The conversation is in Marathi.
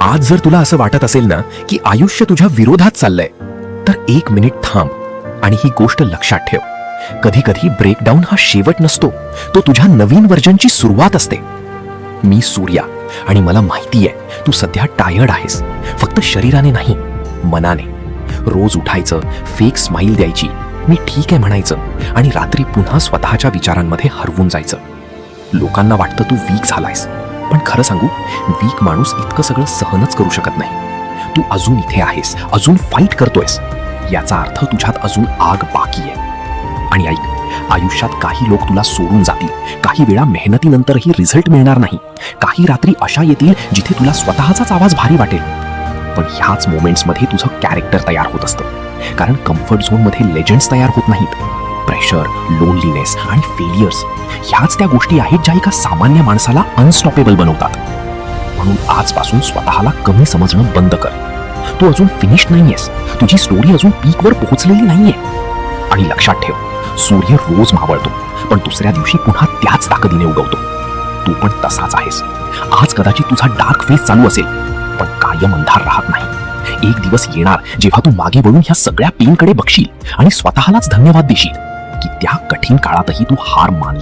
आज जर तुला असं वाटत असेल ना की आयुष्य तुझ्या विरोधात चाललंय, तर 1 मिनिट थांब आणि ही गोष्ट लक्षात ठेव. कधी कधी ब्रेकडाऊन हा शेवट नसतो, तो तुझ्या नवीन व्हर्जनची सुरुवात असते. मी सूर्या आणि मला माहितीये तू सध्या टायर्ड आहेस, फक्त शरीराने नाही, मनाने. रोज उठायचं, फेक स्माईल द्यायची, मी ठीक आहे म्हणायचं आणि रात्री पुन्हा स्वतःच्या विचारांमध्ये हरवून जायचं. लोकांना वाटतं तू वीक झालायस, पण खरं सांगू, वीक माणूस इतकं सगळं सहनच करू शकत नाही. तू अजून इथे आहेस, अजून फाईट करतोयस, याचा अर्थ तुझ्यात अजून आग बाकी आहे. आणि ऐक, आयुष्यात काही लोक तुला सोडून जातील, काही वेळा मेहनतीनंतरही रिझल्ट मिळणार नाही, काही रात्री अशा येतील जिथे तुला स्वतःचाच आवाज भारी वाटेल. पण ह्याच मोमेंट्समध्ये तुझं कॅरेक्टर तयार होत असतं, कारण कम्फर्ट झोनमध्ये लेजंड्स तयार होत नाहीत. प्रेशर, लोनलीनेस आणि फेलियर्स ह्याच त्या गोष्टी आहेत ज्या एका सामान्य माणसाला अनस्टॉपेबल बनवतात. म्हणून आजपासून स्वतःला कमी समजणं बंद कर. तू अजून फिनिश नाहीयेस, तुझी स्टोरी अजून पीकवर पोहोचलेली नाहीये. आणि लक्षात ठेव, सूर्य रोज मावळतो, पण दुसऱ्या दिवशी पुन्हा त्याच ताकदीने उगवतो. तू पण तसाच आहेस. आज कदाचित तुझा डार्क फेज चालू असेल, पण कायम अंधार राहत नाही. एक दिवस येणार जेव्हा तू मागे वळून ह्या सगळ्या पेनकडे बघशील आणि स्वतःलाच धन्यवाद देशील की त्या कठीण काळातही तू हार मानली